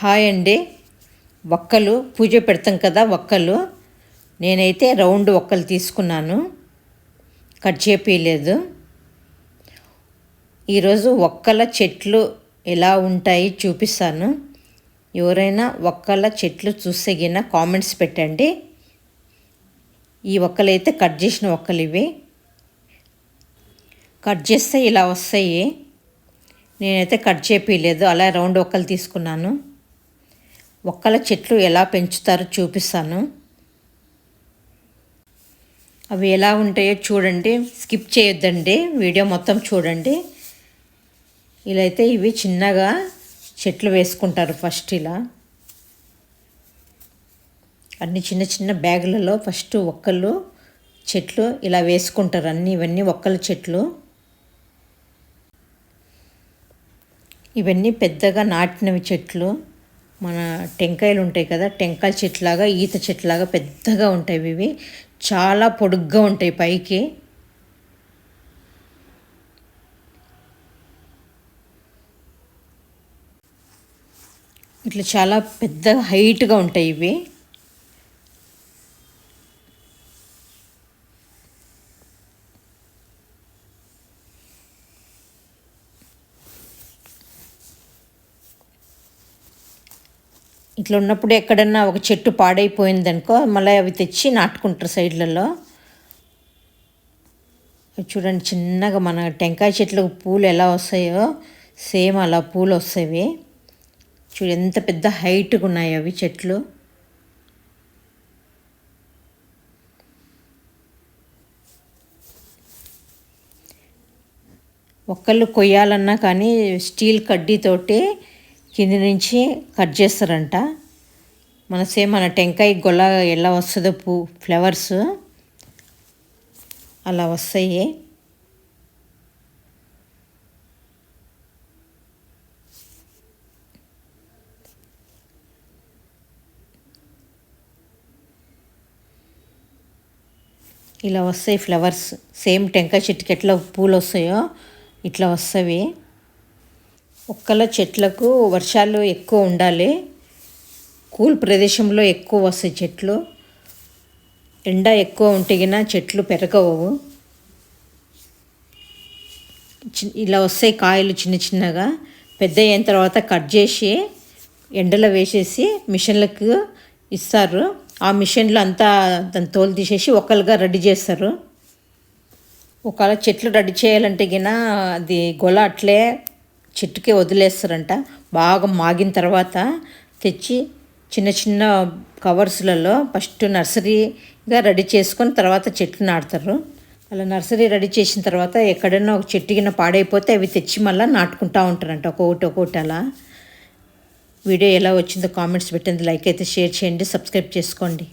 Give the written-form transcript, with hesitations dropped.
Hi అండి. ఒక్కలు పూజ పెడతాం కదా, ఒక్కలు నేనైతే రౌండ్ ఒక్కలు తీసుకున్నాను, కట్ చేపియలేదు. ఈరోజు ఒక్కల చెట్లు ఎలా ఉంటాయి చూపిస్తాను. ఎవరైనా ఒక్కల చెట్లు చూస్తే గిన కామెంట్స్ పెట్టండి. ఈ ఒక్కలైతే కట్ చేసిన ఒక్కలు ఇవి. కట్ చేస్తే ఇలా వస్తాయి. నేనైతే కట్ చేపియలేదు, అలా రౌండ్ ఒక్కలు తీసుకున్నాను. ఒక్కల చెట్లు ఎలా పెంచుతారో చూపిస్తాను. అవి ఎలా ఉంటాయో చూడండి, స్కిప్ చేయొద్దండి, వీడియో మొత్తం చూడండి. ఇలా అయితే ఇవి చిన్నగా చెట్లు వేసుకుంటారు. ఫస్ట్ ఇలా అన్ని చిన్న చిన్న బ్యాగులలో ఫస్ట్ ఒక్కలు చెట్లు ఇలా వేసుకుంటారు. ఇవన్నీ ఒక్కల చెట్లు. ఇవన్నీ పెద్దగా నాటినవి చెట్లు. మన టెంకాయలు ఉంటాయి కదా, టెంకాయ చెట్లాగా, ఈత చెట్లాగా పెద్దగా ఉంటాయి. ఇవి చాలా పొడుగ్గా ఉంటాయి పైకి. ఇట్లా చాలా పెద్ద హైట్గా ఉంటాయి ఇవి. ఇట్లా ఉన్నప్పుడు ఎక్కడన్నా ఒక చెట్టు పాడైపోయిందనుకో, మళ్ళీ అవి తెచ్చి నాటుకుంటారు సైడ్లలో. చూడండి, చిన్నగా మన టెంకాయ చెట్లకు పూలు ఎలా వస్తాయో సేమ్ అలా పూలు వస్తాయి. చూడు ఎంత పెద్ద హైట్గా ఉన్నాయి అవి చెట్లు. ఒక్కళ్ళు కొయ్యాలన్నా కానీ స్టీల్ కడ్డీతోటి కింది నుంచి కట్ చేస్తారంట. మన టెంకాయ గొల్ల ఎలా వస్తుందో ఫ్లవర్స్ అలా వస్తాయి. ఇలా వస్తాయి ఫ్లవర్స్. సేమ్ టెంకాయ చెట్టుకి ఎట్లా పూలు వస్తాయో ఇట్లా వస్తాయి. ఒక్కల చెట్లకు వర్షాలు ఎక్కువ ఉండాలి, కూల్ ప్రదేశంలో ఎక్కువ వస్తాయి చెట్లు. ఎండ ఎక్కువ ఉంటే గిన చెట్లు పెరగవు. ఇలా వస్తాయి కాయలు చిన్న చిన్నగా. పెద్ద అయిన తర్వాత కట్ చేసి ఎండలో వేసేసి మిషన్లకు ఇస్తారు. ఆ మిషన్లో అంతా దాని తోలు తీసేసి ఒకలుగా రెడీ చేస్తారు. ఒకవేళ చెట్లు రెడీ చేయాలంటే గిన అది గొల అట్లే చెట్టుకే వదిలేస్తారంట. బాగా మాగిన తర్వాత తెచ్చి చిన్న చిన్న కవర్స్లలో ఫస్ట్ నర్సరీగా రెడీ చేసుకొని తర్వాత చెట్లు నాటుతారు. అలా నర్సరీ రెడీ చేసిన తర్వాత ఎక్కడైనా ఒక చెట్టు కింద పాడైపోతే అవి తెచ్చి మళ్ళీ నాటుకుంటూ ఉంటారంట, ఒక్కొక్కటి అలా. వీడియో ఎలా వచ్చిందో కామెంట్స్ పెట్టండి, లైక్ అయితే షేర్ చేయండి, సబ్స్క్రైబ్ చేసుకోండి.